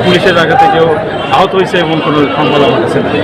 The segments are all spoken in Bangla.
পুলিশের আঘাতে কেউ আহত হয়েছে এমন কোনো সংবাদ আমার কাছে নেই।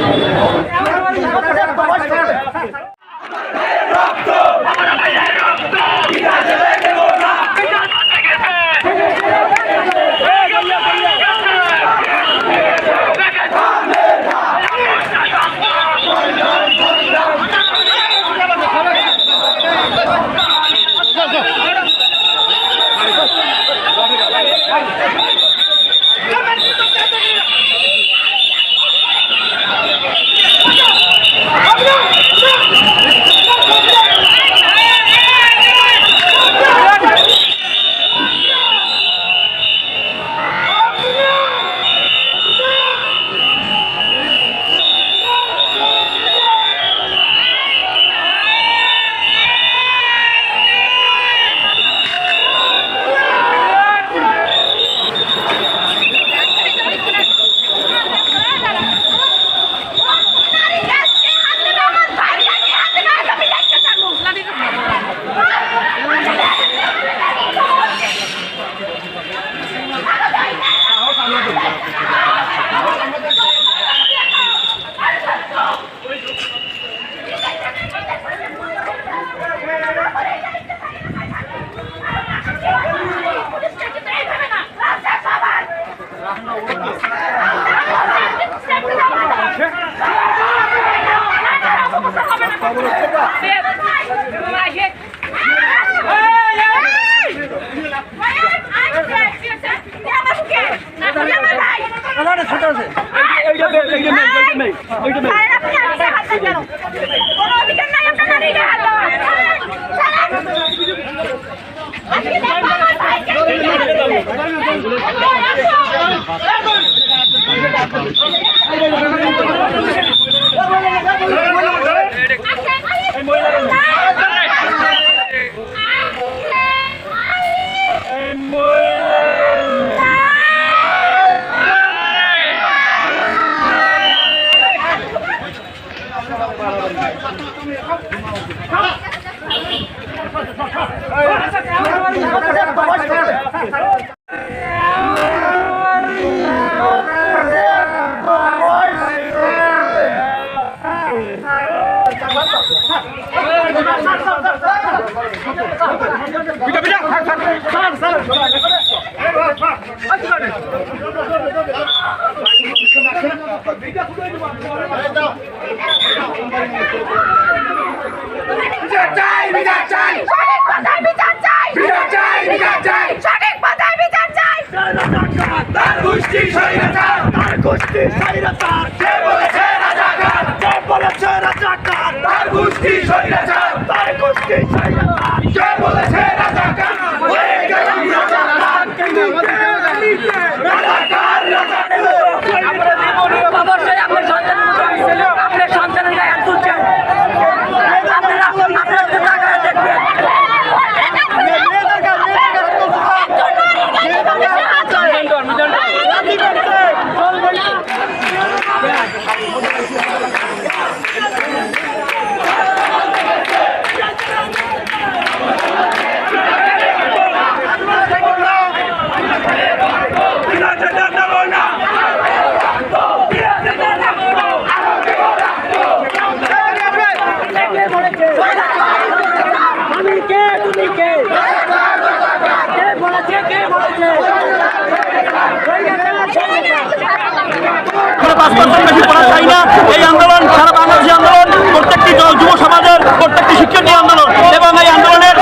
এই আন্দোলন সারা বাংলাদেশী আন্দোলন, প্রত্যেকটি যুব সমাজের, প্রত্যেকটি শিক্ষার্থী আন্দোলন, এবং এই আন্দোলনের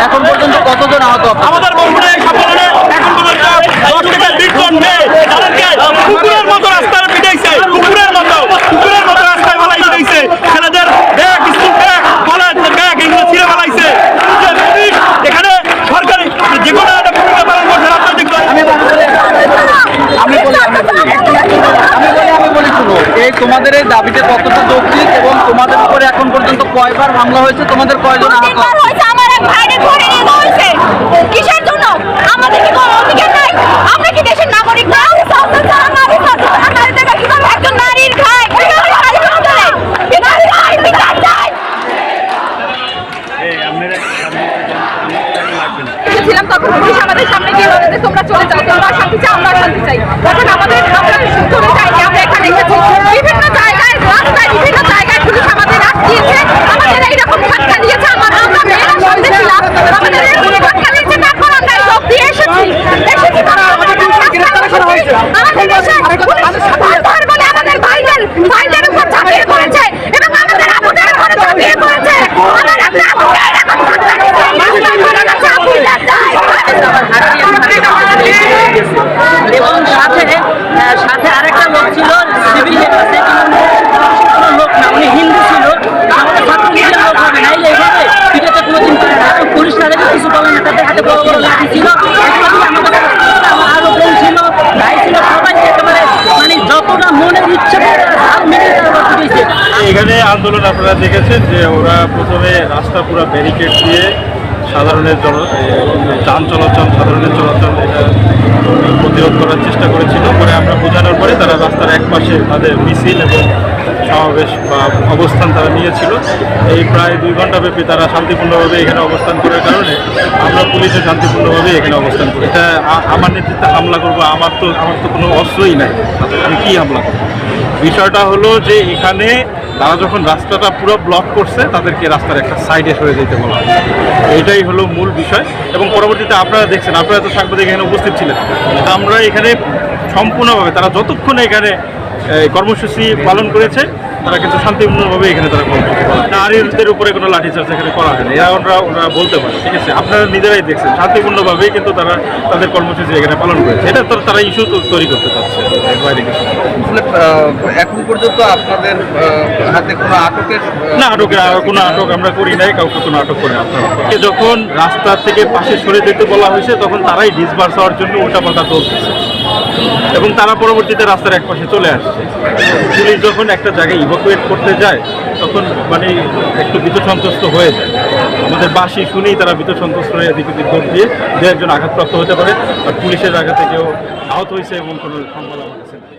এখন পর্যন্ত কতজন আহত? আমাদের বলপুরে এই সম্মেলনে এখন পর্যন্ত 10 থেকে 20 জন মেয়ে তাদেরকে কুকুরের মতো রাস্তায় পিটাইছে, কুকুরের মতো রাস্তায় ফেলাই দিয়েছে, ছেলেদের bag, school bag, college bag এগুলো ছিঁড়ে ফেলাইছে। এখানে সরকারি যে কোনো একটা ভূমিকা পালন করছে রাজনৈতিক দল। এই তোমাদের এই দাবিতে কতটা যৌক্তিক এবং তোমাদের উপরে এখন পর্যন্ত কয়বার হামলা হয়েছে, তোমাদের কয়জন আহত হয়েছে? আমার এক ভাইকে ধরে নিয়ে যাওয়া হয়েছে। কিসের জন্য? আমাদের কি কোনো অধিকার নাই? আমরা কি দেশের নাগরিক না? আমাদের দেখা কিভাবে একজন নারীর খায়, কিভাবে নারী চলে? বিচার চাই। ছিলাম তখন পুলিশ আমাদের সামনে গিয়ে বলে যে তোমরা চলে যাও, তোমরা শান্তি চাও, আমরা শান্তি চাই। এখন আমরা চলে যাইনি, আমরা এখানে এসেছি বিভিন্ন জায়গায়, রাস্তায় বিভিন্ন জায়গায় পুলিশ আমাদের আটকিয়েছে, আমাদের এইরকম ধাক্কা দিয়েছে। আমরা মেয়েরা সঙ্গে ছিলাম, আমাদের এরকম ধাক্কা দিয়েছে, তারপর আমরা এই লোক দিয়ে এসেছি তারপর আমাদের দেশে আধার বলে আমাদের ভাইদের উপর ঝাঁপিয়ে পড়েছে এবং আমাদের আপুদের উপর ঝাঁপিয়ে পড়েছে। আমার একটা আপুকে এরকম ধাক্কা দিয়েছে, আপুদের যায়। এবং সাথে আরেকটা লোক ছিল সিভিল কোনো লোক না, উনি হিন্দু ছিল। আমাদের ছাত্রলীগের লোক হবে নাইলে এভাবে পিঠাতে কোনোদিন করে না। তো পুলিশ তাদেরকে কিছু বলে না, তাদের হাতে বড় বড় লাঠি ছিল। আমার আরো বোন ছিল, ভাই ছিল, সবাই একেবারে মানে যতটা মনের ইচ্ছে মেরে তারা দিয়েছে। এখানে আন্দোলন আপনারা দেখেছেন যে ওরা প্রথমে রাস্তা পুরো ব্যারিকেড দিয়ে সাধারণের যান চলাচল, সাধারণের চলাচল এটা প্রতিরোধ করার চেষ্টা করেছিল। পরে আমরা বোঝানোর পরে তারা রাস্তার এক পাশে তাদের মিছিল এবং সমাবেশ বা অবস্থান তারা নিয়েছিল। এই প্রায় 2 ঘন্টা ব্যাপী তারা শান্তিপূর্ণভাবে এখানে অবস্থান করার কারণে আমরা পুলিশে শান্তিপূর্ণভাবে এখানে অবস্থান করি। এটা আমার নেতৃত্বে হামলা করবো, আমার তো কোনো অস্ত্রই নাই, আমি কী হামলা করবো? বিষয়টা হলো যে এখানে তারা যখন রাস্তাটা পুরো ব্লক করছে তাদেরকে রাস্তার একটা সাইডে সরে যেতে বলা হয়েছে। এটাই হলো মূল বিষয়। এবং পরবর্তীতে আপনারা দেখছেন, আপনারা তো সাংবাদিক এখানে উপস্থিত ছিলেন, আমরা এখানে সম্পূর্ণভাবে তারা যতক্ষণ এখানে কর্মসূচি পালন করেছে তারা কিন্তু শান্তিপূর্ণভাবে এখানে তারা কর্মসূচি পালন, নারীদের উপরে কোনো লাঠিচার্জ এখানে করা হয়নি, এরা ওরা বলতে পারে। ঠিক আছে, আপনারা নিজেরাই দেখছেন শান্তিপূর্ণভাবেই কিন্তু তারা তাদের কর্মসূচি এখানে পালন করেছে। এটা তো তারা ইস্যু তৈরি করতে চাচ্ছে এর বাইরে কিছু। এখন পর্যন্ত আপনাদের হাতে কোনো আটকের না, কোনো আটক আমরা করি নাই, কাউকে কোনো আটক করে আপনারা যখন রাস্তা থেকে পাশে সরে যেতে বলা হয়েছে তখন তারাই ডিসবার্স হওয়ার জন্য উল্টাপাল্টা চলতেছে এবং তারা পরবর্তীতে রাস্তার এক পাশে চলে আসছে। পুলিশ যখন একটা জায়গায় ইভাকুয়েট করতে যায় তখন মানে একটু ভীতসন্ত্রস্ত হয়ে যায়। আমাদের বাঁশি শুনেই তারা ভীতসন্ত্রস্ত হয়ে এদিক ওদিক দৌড় দিয়ে 2-1 জন আঘাতপ্রাপ্ত হতে পারে, আর পুলিশের আঘাতে কেউ আহত হয়েছে এবং কোনো সংবাদ আমার কাছে নেই।